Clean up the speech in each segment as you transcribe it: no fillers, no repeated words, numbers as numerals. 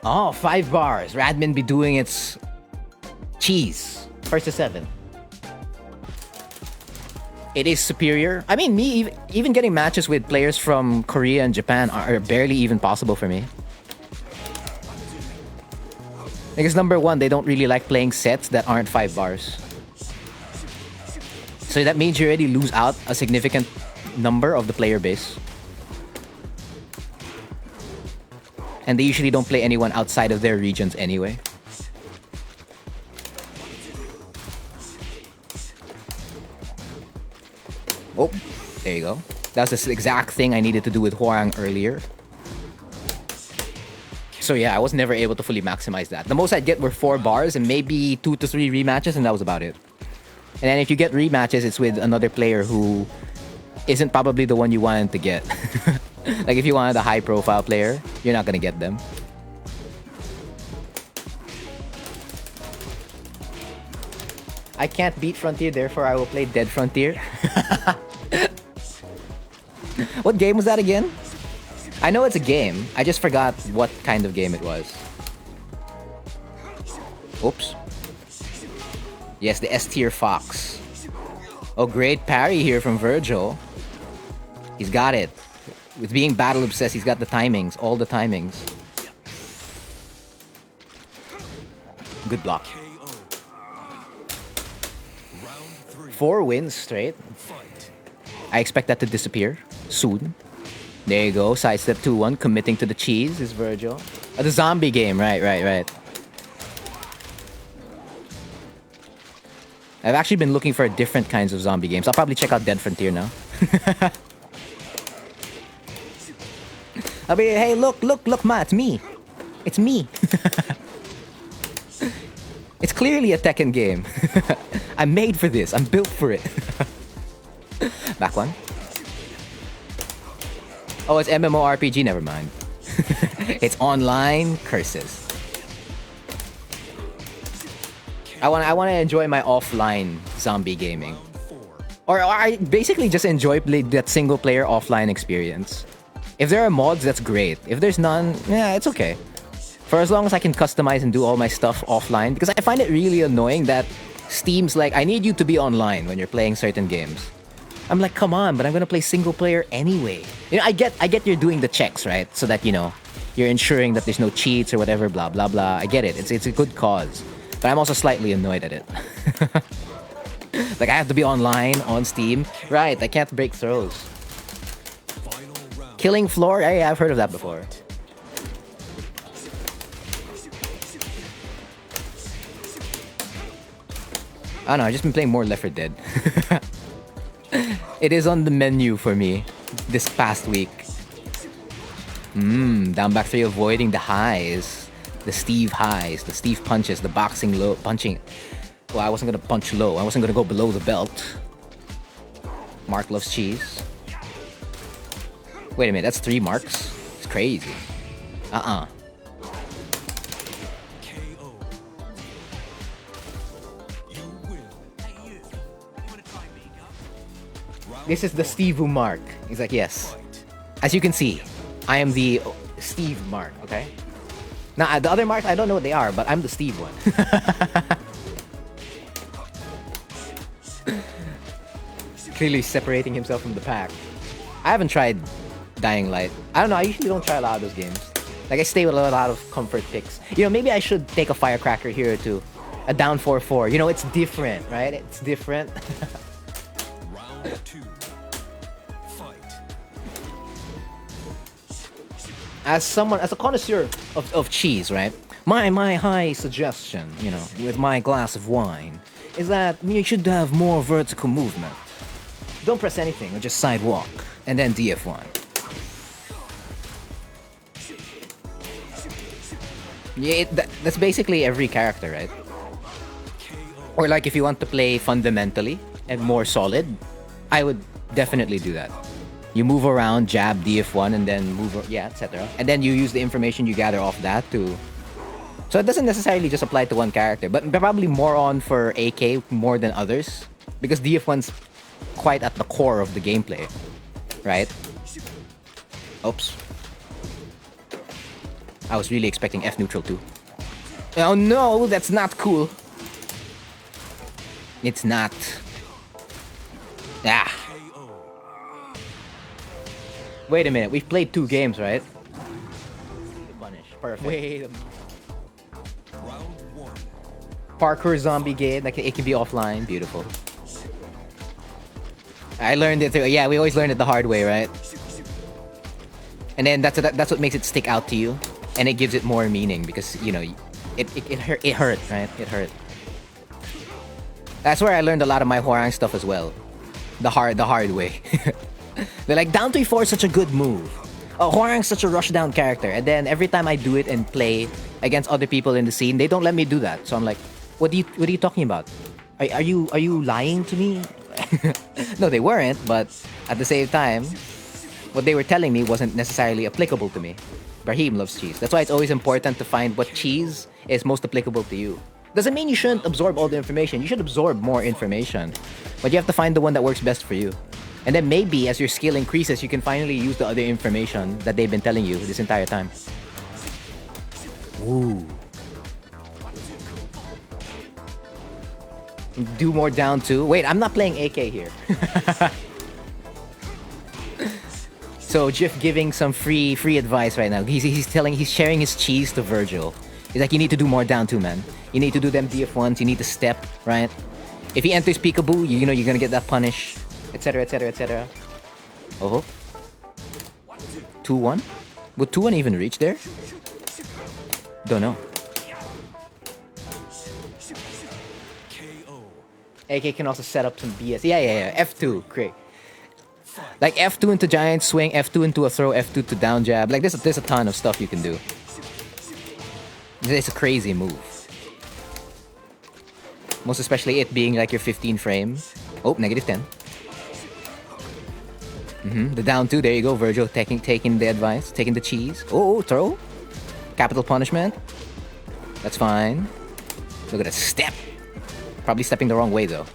Oh, 5 bars. Radmin be doing its cheese. First to 7. It is superior. I mean, me even getting matches with players from Korea and Japan are barely even possible for me. Because number one, they don't really like playing sets that aren't 5 bars. So that means you already lose out a significant number of the player base. And they usually don't play anyone outside of their regions anyway. Oh, there you go. That's the exact thing I needed to do with Hwoarang earlier. So yeah, I was never able to fully maximize that. The most I'd get were 4 bars and maybe 2 to 3 rematches, and that was about it. And then if you get rematches, it's with another player who isn't probably the one you wanted to get. Like if you wanted a high-profile player, you're not gonna get them. I can't beat Frontier, therefore I will play Dead Frontier. What game was that again? I know it's a game. I just forgot what kind of game it was. Oops. Yes, the S-tier Fox. Oh, great parry here from Vergil. He's got it. With being battle obsessed, he's got the timings, all the timings. Good block. 4 wins straight. I expect that to disappear soon. There you go. Sidestep 2-1. Committing to the cheese is Vergil. Oh, the zombie game. Right. I've actually been looking for different kinds of zombie games. I'll probably check out Dead Frontier now. I'll be, hey, look, ma, it's me. It's me. It's clearly a Tekken game. I'm made for this. I'm built for it. Back one. Oh, it's MMORPG. Never mind. It's online. Curses. I want to enjoy my offline zombie gaming, or I basically just enjoy that single player offline experience. If there are mods, that's great. If there's none, yeah, it's okay. For as long as I can customize and do all my stuff offline, because I find it really annoying that Steam's like, I need you to be online when you're playing certain games. I'm like, come on, but I'm gonna play single player anyway. You know, I get you're doing the checks, right? So that, you know, you're ensuring that there's no cheats or whatever, blah blah blah. I get it. It's a good cause, but I'm also slightly annoyed at it. Like I have to be online on Steam, right? I can't break throws. Killing floor? Hey, I've heard of that before. I don't know, I've just been playing more Left 4 Dead. It is on the menu for me this past week. Down back 3, avoiding the highs. The Steve highs, the Steve punches, the boxing low, punching. Well, I wasn't gonna punch low. I wasn't gonna go below the belt. Mark loves cheese. Wait a minute, that's 3 marks? It's crazy. This is the Steve mark. He's like, yes. As you can see, I am the Steve mark, okay? Now, the other marks, I don't know what they are, but I'm the Steve one. Clearly separating himself from the pack. I haven't tried Dying Light. I don't know, I usually don't try a lot of those games. Like, I stay with a lot of comfort picks. You know, maybe I should take a Firecracker here or two. A down 4-4. You know, it's different, right? It's different. Round 2. As a connoisseur of cheese, right? My high suggestion, you know, with my glass of wine, is that you should have more vertical movement. Don't press anything, or just sidewalk, and then DF1. Yeah, that's basically every character, right? Or like if you want to play fundamentally and more solid, I would definitely do that. You move around, jab, DF1, and then move, yeah, etc. And then you use the information you gather off that to... So it doesn't necessarily just apply to one character, but probably more on for AK more than others, because DF1's quite at the core of the gameplay, right? Oops. I was really expecting F neutral too. Oh no, that's not cool. It's not. Ah. Wait a minute, we've played 2 games, right? Punish. Perfect. Wait a minute. Round 1. Parkour zombie game, like it can be offline. Beautiful. I learned it through, yeah, we always learn it the hard way, right? And then that's what makes it stick out to you, and it gives it more meaning because you know it hurt, right? It hurt. That's where I learned a lot of my Hwoarang stuff as well, the hard way. They're like, down 3-4 is such a good move. Oh, Hwoarang's such a rushdown character, and then every time I do it and play against other people in the scene, they don't let me do that. So I'm like, what are you talking about? Are you lying to me? No, they weren't, but at the same time, what they were telling me wasn't necessarily applicable to me. Brahim loves cheese. That's why it's always important to find what cheese is most applicable to you. Doesn't mean you shouldn't absorb all the information. You should absorb more information. But you have to find the one that works best for you. And then maybe as your skill increases, you can finally use the other information that they've been telling you this entire time. Ooh. Do more down 2. Wait, I'm not playing AK here. So Jif giving some free advice right now. He's sharing his cheese to Vergil. He's like, you need to do more down 2, man. You need to do them DF1s. You need to step, right? If he enters peekaboo, you know you're gonna get that punish, etc, etc, etc. Oh, 2-1. Would 2-1 even reach there? Don't know. AK can also set up some BS. Yeah. F2, great. Like F2 into giant swing, F2 into a throw, F2 to down jab. Like there's a ton of stuff you can do. It's a crazy move. Most especially it being like your 15 frame. Oh, -10. The down 2, there you go, Vergil taking the advice, taking the cheese. Oh, throw. Capital punishment. That's fine. Look at that step. Probably stepping the wrong way though.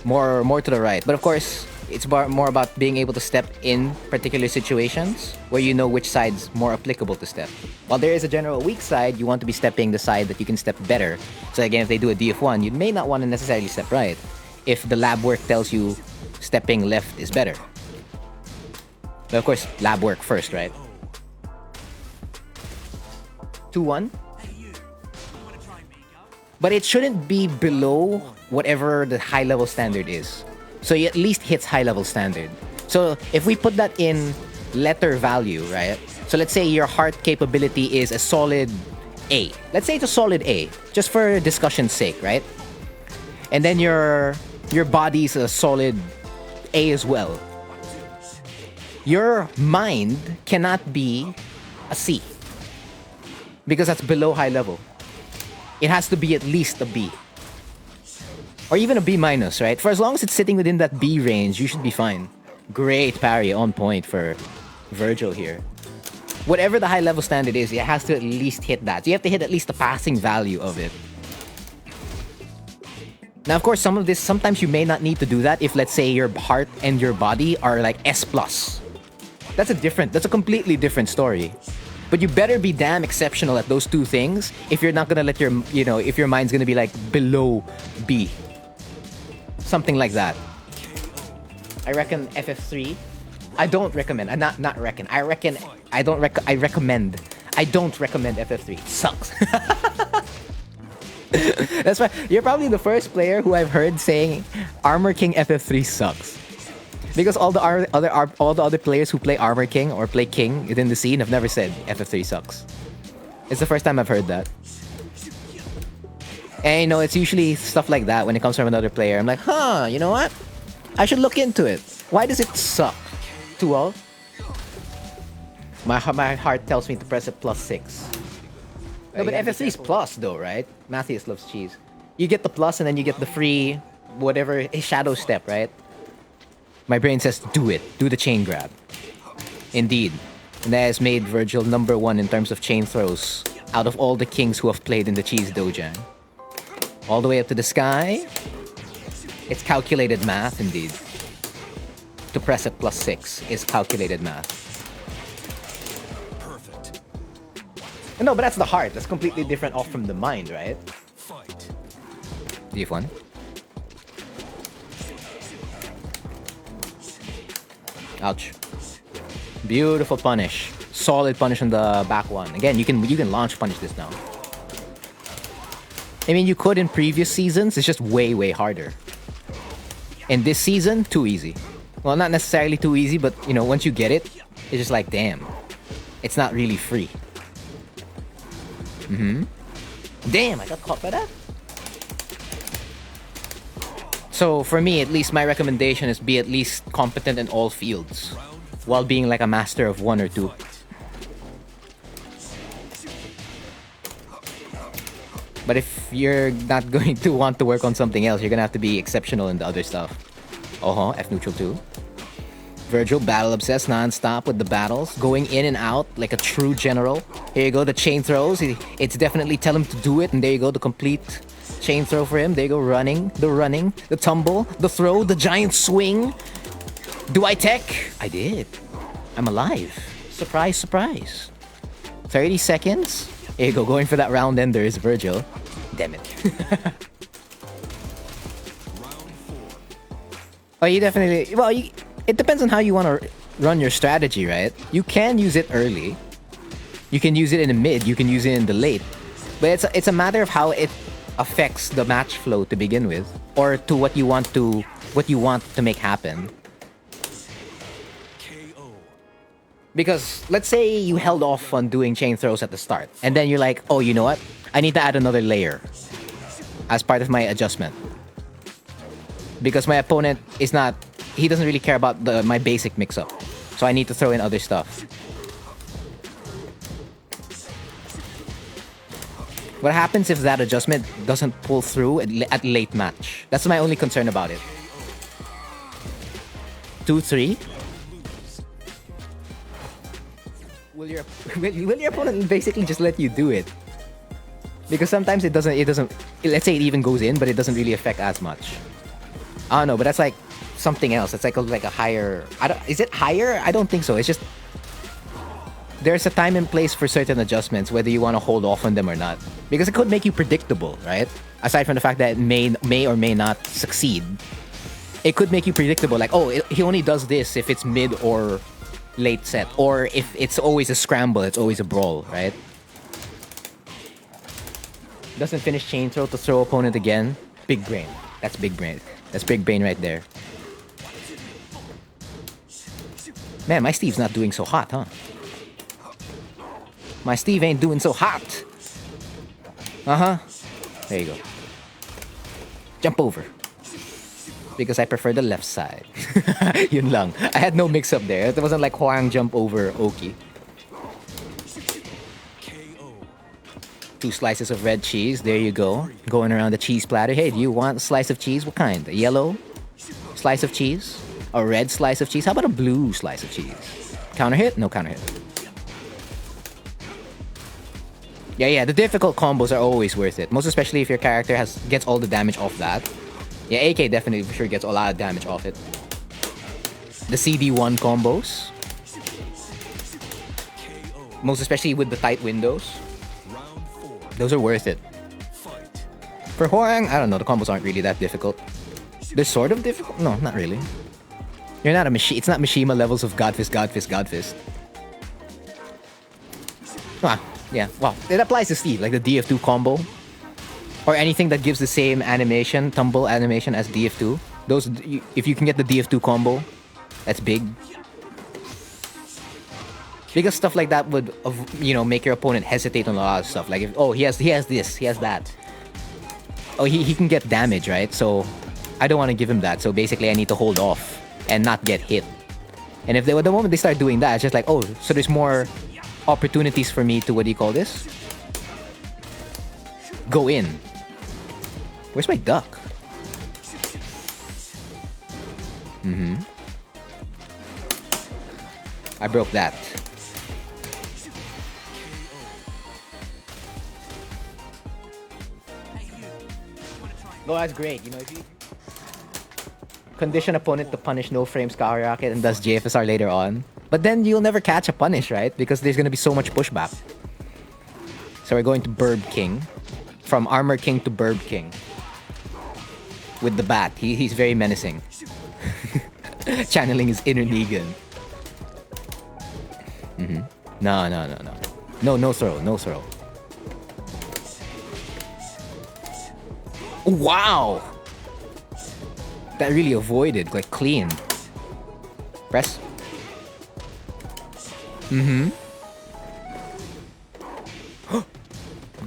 More to the right. But of course, it's more about being able to step in particular situations where you know which side's more applicable to step. While there is a general weak side, you want to be stepping the side that you can step better. So again, if they do a DF1, you may not want to necessarily step right if the lab work tells you stepping left is better. But of course, lab work first, right? 2-1. But it shouldn't be below whatever the high level standard is. So he at least hits high level standard. So if we put that in letter value, right? So let's say your heart capability is a solid A. Let's say it's a solid A, just for discussion's sake, right? And then your body's a solid A as well. Your mind cannot be a C, because that's below high level. It has to be at least a B. Or even a B minus, right? For as long as it's sitting within that B range, you should be fine. Great parry on point for Vergil here. Whatever the high level standard is, it has to at least hit that. So you have to hit at least the passing value of it. Now, of course, sometimes you may not need to do that if, let's say, your heart and your body are like S+. That's a completely different story. But you better be damn exceptional at those 2 things if you're not gonna let if your mind's gonna be like below B. Something like that. I reckon FF3. I don't recommend. I recommend. I don't recommend FF3. It sucks. That's why you're probably the first player who I've heard saying Armor King FF3 sucks. Because all the other players who play Armor King or play King within the scene have never said FF3 sucks. It's the first time I've heard that. And it's usually stuff like that when it comes from another player. I'm like, huh, you know what? I should look into it. Why does it suck? 2-all? My heart tells me to press it +6. No, but FF3 is plus though, right? Matthias loves cheese. You get the plus and then you get the free, whatever, shadow step, right? My brain says, do it. Do the chain grab. Indeed. And that has made Vergil #1 in terms of chain throws out of all the kings who have played in the cheese Dojang. All the way up to the sky. It's calculated math, indeed. To press it +6 is calculated math. Perfect. No, but that's the heart. That's completely different off from the mind, right? Fight. DF1. Ouch. Beautiful punish. Solid punish on the back one. Again, you can launch punish this now. I mean, you could in previous seasons. It's just way harder. In this season, too easy. Well, not necessarily too easy, but you know, once you get it, it's just like, damn. It's not really free. Damn, I got caught by that. So for me, at least my recommendation is be at least competent in all fields, while being like a master of one or two. But if you're not going to want to work on something else, you're gonna have to be exceptional in the other stuff. F neutral 2. Vergil, battle obsessed non-stop with the battles, going in and out like a true general. Here you go, the chain throws. It's definitely tell him to do it, and there you go, the complete chain throw for him. There you go, running, the tumble, the throw, the giant swing. Do I tech? I did. I'm alive. Surprise, surprise. 30 seconds. Here you go, going for that round ender is Vergil. Damn it. Oh, you definitely... Well, it depends on how you want to run your strategy, right? You can use it early. You can use it in the mid. You can use it in the late. But it's a matter of how it affects the match flow to begin with, or to what you want to make happen. Because let's say you held off on doing chain throws at the start, and then you're like, oh, you know what? I need to add another layer as part of my adjustment. Because my opponent is not... He doesn't really care about my basic mix-up. So I need to throw in other stuff. What happens if that adjustment doesn't pull through at late match? That's my only concern about it. 2-3? Will your opponent basically just let you do it? Because sometimes it doesn't... Let's say it even goes in, but it doesn't really affect as much. I don't know, but that's like something else. It's like a higher... Is it higher? I don't think so. It's just... There's a time and place for certain adjustments, whether you want to hold off on them or not. Because it could make you predictable, right? Aside from the fact that it may or may not succeed. It could make you predictable. Like, oh, he only does this if it's mid or late set. Or if it's always a scramble, it's always a brawl, right? Doesn't finish chain throw to throw opponent again. Big brain. That's big brain. That's big brain right there. Man, my Steve's not doing so hot, huh? My Steve ain't doing so hot. Uh-huh. There you go. Jump over. Because I prefer the left side. Yun lang. I had no mix-up there. It wasn't like Hwang jump over Oki. 2 slices of red cheese. There you go. Going around the cheese platter. Hey, do you want a slice of cheese? What kind? A yellow slice of cheese? A red slice of cheese? How about a blue slice of cheese? Counter hit? No counter hit. Yeah, the difficult combos are always worth it. Most especially if your character gets all the damage off that. Yeah, AK definitely for sure gets a lot of damage off it. The CD1 combos. Most especially with the tight windows. Those are worth it. For Hwang, I don't know, the combos aren't really that difficult. They're sort of difficult? No, not really. You're not a machine. It's not Mishima levels of Godfist, Godfist, Godfist. Ah, yeah, well, it applies to Steve, like the DF2 combo. Or anything that gives the same animation, tumble animation as DF2. Those, if you can get the DF2 combo, that's big. Because stuff like that would, you know, make your opponent hesitate on a lot of stuff. Like, if, oh, he has this, he has that. Oh, he can get damage, right? So, I don't want to give him that. So basically, I need to hold off and not get hit. And if the moment they start doing that, it's just like, oh, so there's more opportunities for me to, what do you call this? Go in. Where's my duck? I broke that. No, that's great. You know, if you condition opponent to punish no frame skyrocket and does JFSR later on, but then you'll never catch a punish, right? Because there's gonna be so much pushback. So we're going to Burb King. From Armor King to Burb King. With the bat. He's very menacing. Channeling his inner Negan. No. No throw. No throw. Wow! That really avoided, like, clean. Press.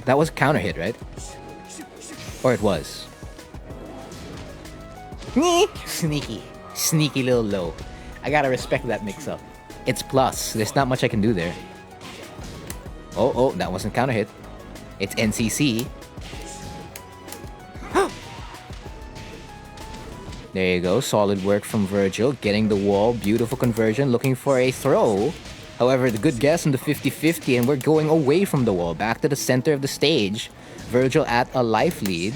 That was counter hit, right? Or it was. Sneaky. Sneaky little low. I gotta respect that mix-up. It's plus. There's not much I can do there. Oh, that wasn't counter hit. It's NCC. There you go. Solid work from Vergil. Getting the wall. Beautiful conversion. Looking for a throw. However, the good guess on the 50-50, and we're going away from the wall. Back to the center of the stage. Vergil at a life lead.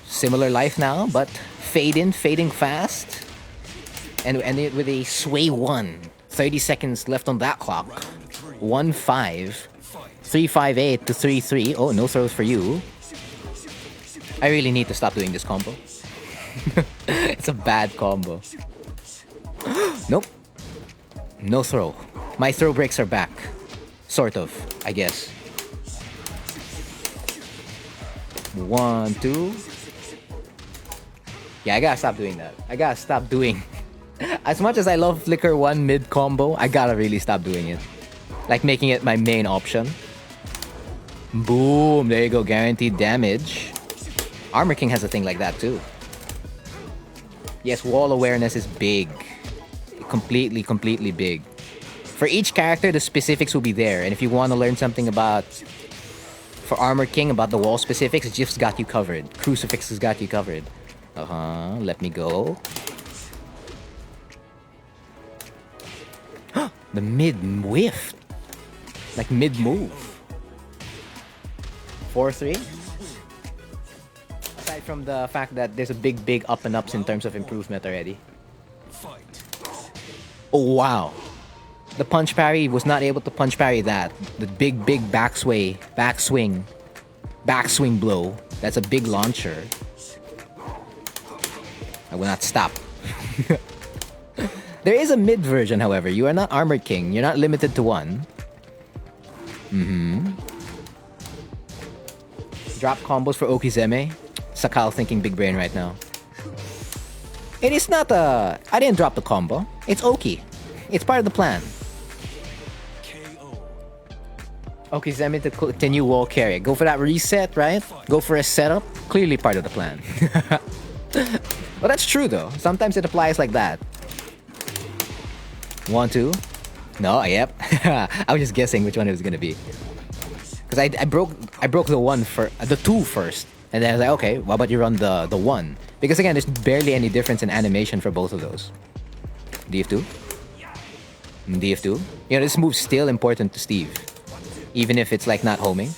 Similar life now, but fading fast. And it with a sway 1. 30 seconds left on that clock. 1-5. 3-5-8 to 3-3. Oh, no throws for you. I really need to stop doing this combo. It's a bad combo. Nope. No throw. My throw breaks are back. Sort of, I guess. 1, 2. Yeah, I gotta stop doing that. I gotta stop doing. As much as I love Flicker 1 mid combo, I gotta really stop doing it. Like making it my main option. Boom, there you go, guaranteed damage. Armor King has a thing like that too. Yes, wall awareness is big. Completely big. For each character, the specifics will be there. And if you want to learn something about... For Armor King, about the wall specifics, Jif's got you covered. Crucifix has got you covered. Let me go. The mid whiff. Like mid move. 4-3. Aside from the fact that there's a big up and ups in terms of improvement already. Oh wow. The punch parry was not able to punch parry that. The big backswing blow. That's a big launcher. I will not stop. There is a mid version, however. You are not Armor King. You're not limited to one. Drop combos for Okizeme. Sakal thinking big brain right now. It is not a... I didn't drop the combo. It's Oki. It's part of the plan. Okizeme to continue wall carry. Go for that reset, right? Go for a setup. Clearly part of the plan. Well, that's true though. Sometimes it applies like that. 1, 2. No, yep. I was just guessing which one it was gonna be. Because I broke the 1 for the 2 first. And then I was like, okay, why about you run the 1? Because again, there's barely any difference in animation for both of those. DF2. DF2. You know, this move's still important to Steve. Even if it's like not homing.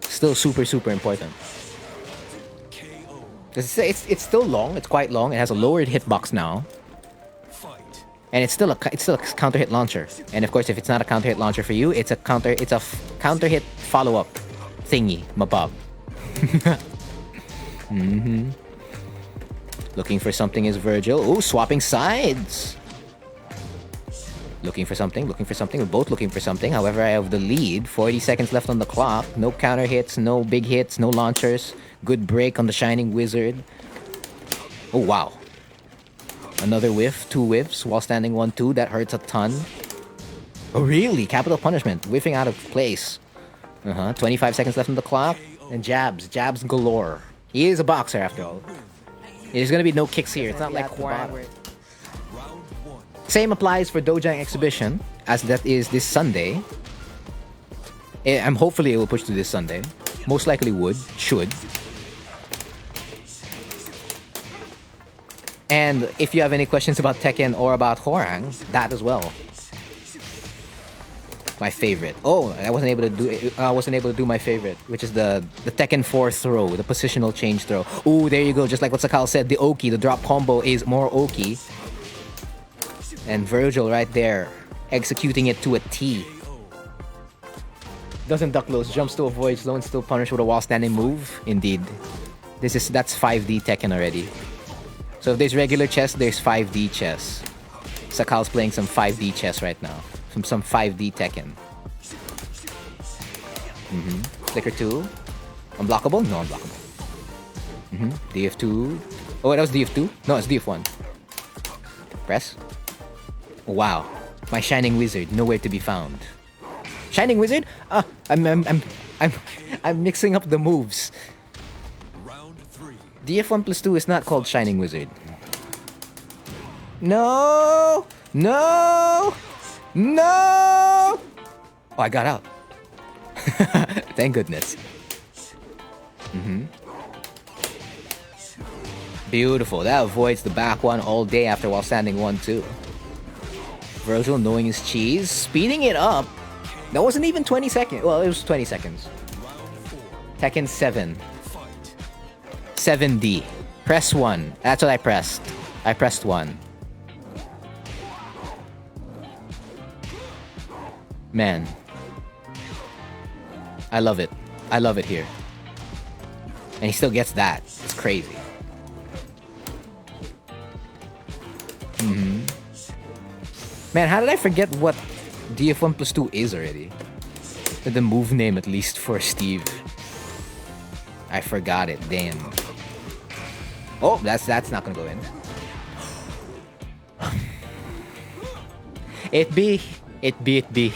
Still super important. It's still long. It's quite long. It has a lowered hitbox now. And it's still a counter hit launcher. And of course, if it's not a counter hit launcher for you, it's a counter hit follow-up thingy, mabob. Looking for something is Vergil. Ooh, swapping sides. Looking for something. We're both looking for something. However, I have the lead. 40 seconds left on the clock. No counter hits, no big hits, no launchers. Good break on the Shining Wizard. Oh, wow. Another whiff, 2 whiffs while standing 1-2. That hurts a ton. Oh, really? Capital punishment. Whiffing out of place. 25 seconds left on the clock. And jabs galore. He is a boxer after all. There's gonna be no kicks here. It's not like Hwarang. Same applies for Dojang Exhibition, as that is this Sunday. Hopefully it will push to this Sunday. Most likely should. And if you have any questions about Tekken or about Hwarang, that as well. My favorite. Oh, I wasn't able to do my favorite, which is the Tekken 4 throw, the positional change throw. Ooh, there you go. Just like what Sakal said, the Oki, the drop combo is more Oki. And Vergil right there, executing it to a T. Doesn't duck lows, jumps to avoid, slow and still punish with a while standing move. Indeed. That's 5D Tekken already. So if there's regular chess, there's 5D chess. Sakal's playing some 5D chess right now. Some 5D Tekken. Flicker 2. Unblockable? No, unblockable. DF2. Oh, wait, that was DF2? No, it's DF1. Press. Wow. My Shining Wizard, nowhere to be found. Shining Wizard? I'm mixing up the moves. Round 3. DF1 plus 2 is not called Shining Wizard. No! No! No! Oh, I got out. Thank goodness. Beautiful. That avoids the back one all day after while standing 1-2. Vergil knowing his cheese, speeding it up. That wasn't even 20 seconds. Well, it was 20 seconds. Tekken 7. 7D. Press 1. That's what I pressed. I pressed 1. Man. I love it. I love it here. And he still gets that. It's crazy. Man, how did I forget what DF1 plus 2 is already? The move name, at least, for Steve. I forgot it. Damn. Oh, that's not gonna go in. It be.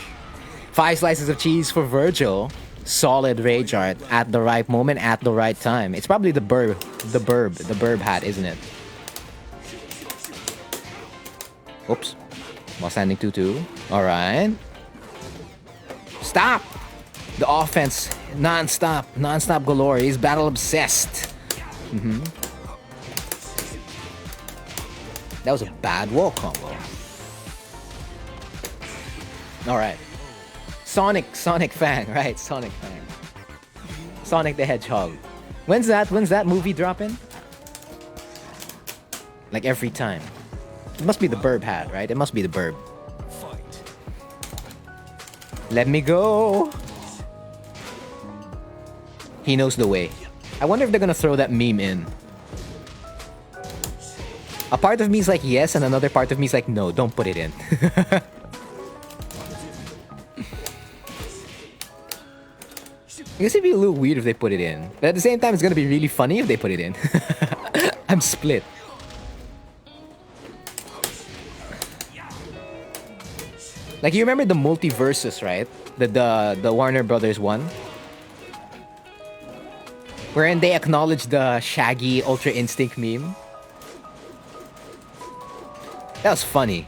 5 slices of cheese for Vergil. Solid rage art at the right moment, at the right time. It's probably the burb hat, isn't it? Oops. While standing 2-2. Alright. Stop! The offense. Non-stop. Non-stop galore. He's battle obsessed. That was a bad wall combo. Alright. Sonic Fang, right? Sonic Fang. Sonic the Hedgehog. When's that movie dropping? Like every time. It must be the burb hat, right? It must be the burb. Let me go. He knows the way. I wonder if they're gonna throw that meme in. A part of me is like yes, and another part of me is like no, don't put it in. I guess it'd be a little weird if they put it in. But at the same time, it's gonna be really funny if they put it in. I'm split. Like, you remember the Multiversus, right? The Warner Brothers one? Wherein they acknowledged the Shaggy Ultra Instinct meme. That was funny.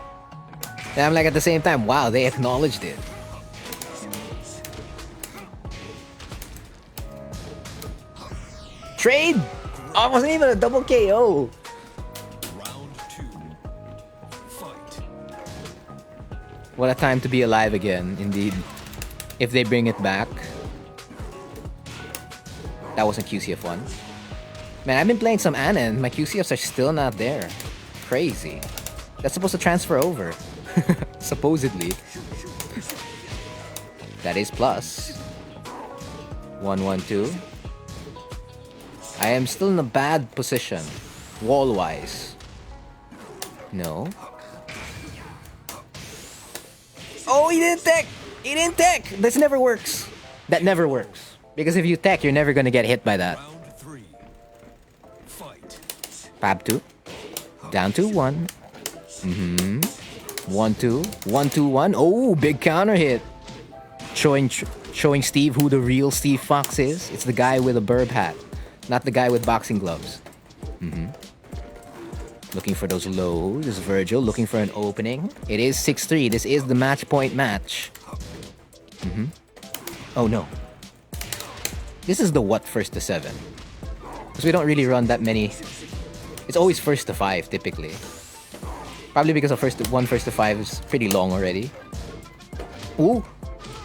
And I'm like, at the same time, wow, they acknowledged it. Trade! Oh, it wasn't even a double KO. Round 2. Fight. What a time to be alive again, indeed. If they bring it back. That wasn't QCF1. Man, I've been playing some Ana and my QCFs are still not there. Crazy. That's supposed to transfer over. Supposedly. That is plus. 1-1-2. I am still in a bad position. Wall-wise. No. Oh, he didn't tech! He didn't tech! This never works. That never works. Because if you tech, you're never gonna get hit by that. Round 3. Fight. Fab 2. Down to 1. 1-2. 1-2-1. Oh, big counter hit. Showing Steve who the real Steve Fox is. It's the guy with a burb hat. Not the guy with boxing gloves. Looking for those lows. This is Vergil looking for an opening. It is 6-3. This is the match point match. Oh no. This is the what first to 7. Because we don't really run that many. It's always first to 5 typically. Probably because first to 5 is pretty long already. Ooh.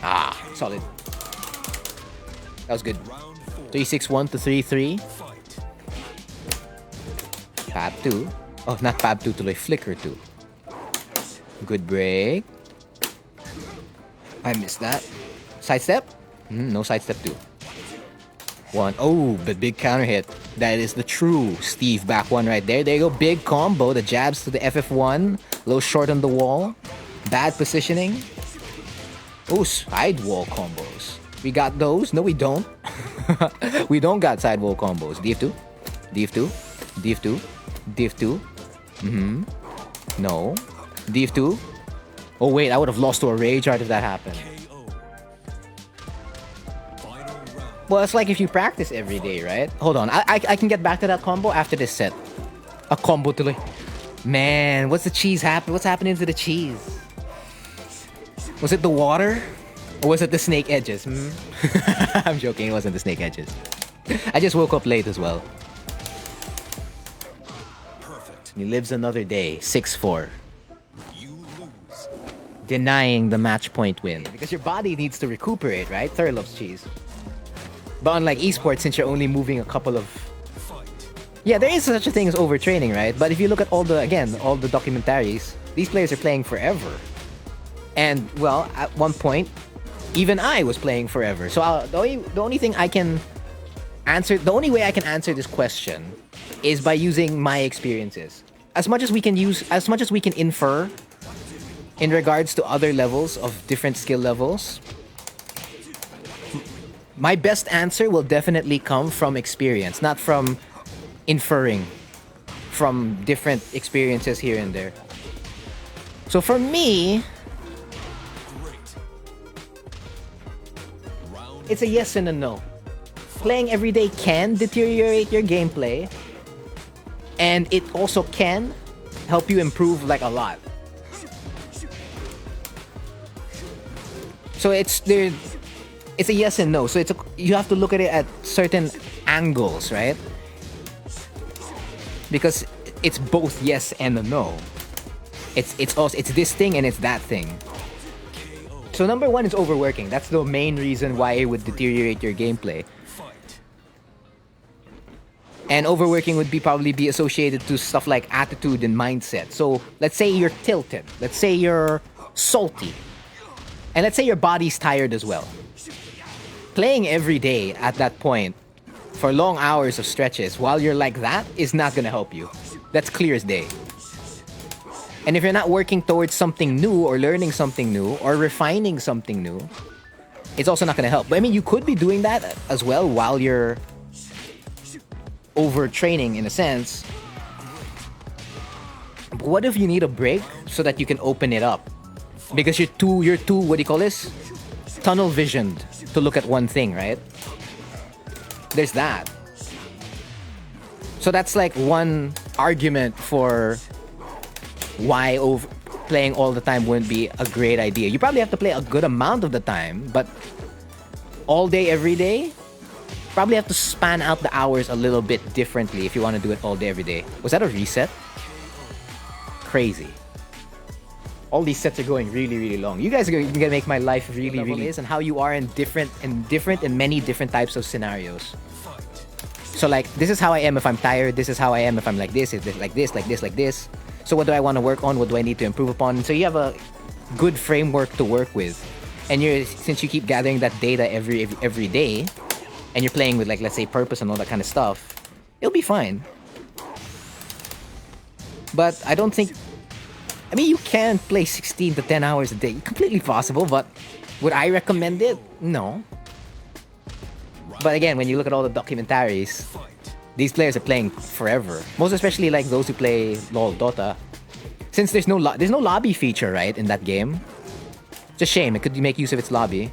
Ah, solid. That was good. 3-6-1 to 3-3. Fab 2. Oh, not Fab 2 tuloy. Flicker 2. Good break. I missed that. Sidestep. No sidestep 2. 1. Oh, the big counter hit. That is the true Steve back one right there. There you go. Big combo. The jabs to the FF1. A little short on the wall. Bad positioning. Oh, sidewall combos. We got those? No, we don't. We don't got sidewall combos. DF2. DF2. DF2. DF2. No. DF2. Oh, wait. I would have lost to a rage art if that happened. Well, it's like if you practice every day, right? Hold on. I can get back to that combo after this set. A combo to like... Man, what's the cheese happen? What's happening to the cheese? Was it the water? Or was it the snake edges? I'm joking. It wasn't the snake edges. I just woke up late as well. Perfect. He lives another day. 6-4. You lose. Denying the match point win. Because your body needs to recuperate, right? Third loves cheese. But unlike esports, since you're only moving a couple of... Fight. Yeah, there is such a thing as overtraining, right? But if you look at all the documentaries, these players are playing forever. And, well, at one point, even I was playing forever. So the only thing I can answer... The only way I can answer this question is by using my experiences. As much as we can infer in regards to other levels of different skill levels... My best answer will definitely come from experience, not from inferring from different experiences here and there. So for me, it's a yes and a no. Playing every day can deteriorate your gameplay, and it also can help you improve like a lot. So it's a yes and no. So you have to look at it at certain angles, right? Because it's both yes and a no. It's this thing and it's that thing. So number one is overworking. That's the main reason why it would deteriorate your gameplay. And overworking would probably be associated to stuff like attitude and mindset. So let's say you're tilted. Let's say you're salty. And let's say your body's tired as well. Playing every day at that point for long hours of stretches while you're like that is not going to help you. That's clear as day. And if you're not working towards something new or learning something new or refining something new, it's also not going to help. But I mean, you could be doing that as well while you're overtraining in a sense. But what if you need a break so that you can open it up? Because you're too, what do you call this? Tunnel visioned to look at one thing, right? There's that. So that's like one argument for why playing all the time wouldn't be a great idea. You probably have to play a good amount of the time, but all day, every day, probably have to span out the hours a little bit differently if you want to do it all day, every day. Was that a reset? Crazy. All these sets are going really, really long. You guys are going to make my life really, really is and how you are in many different types of scenarios. So like, this is how I am if I'm tired. This is how I am if I'm like this, like this, like this, like this. So what do I want to work on? What do I need to improve upon? So you have a good framework to work with. And since you keep gathering that data every day, and you're playing with like, let's say, purpose and all that kind of stuff, it'll be fine. But I don't think... I mean, you can play 16 to 10 hours a day. Completely possible, but would I recommend it? No. But again, when you look at all the documentaries, these players are playing forever. Most especially like those who play LoL, Dota. Since there's no lobby feature, right, in that game. It's a shame. It could make use of its lobby.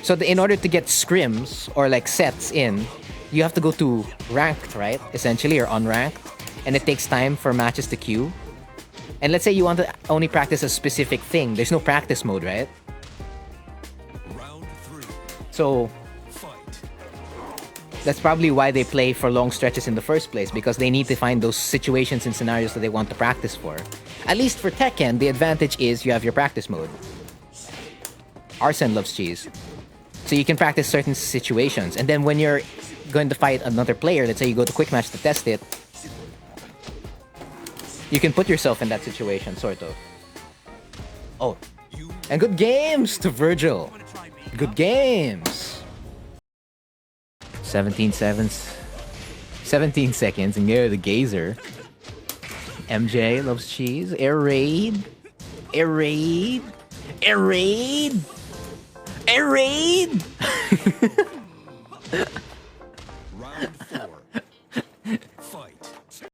So in order to get scrims or like sets in, you have to go to ranked, right? Essentially, or unranked. And it takes time for matches to queue. And let's say you want to only practice a specific thing. There's no practice mode, right? Round 3. So that's probably why they play for long stretches in the first place, because they need to find those situations and scenarios that they want to practice for. At least for Tekken, the advantage is you have your practice mode. Arsene loves cheese. So you can practice certain situations. And then when you're going to fight another player, let's say you go to Quick Match to test it, you can put yourself in that situation, sort of. Oh. And good games to Vergil. Good games. 17 seconds, and go the gazer. MJ loves cheese. Air raid. Air raid. Air raid. Air raid.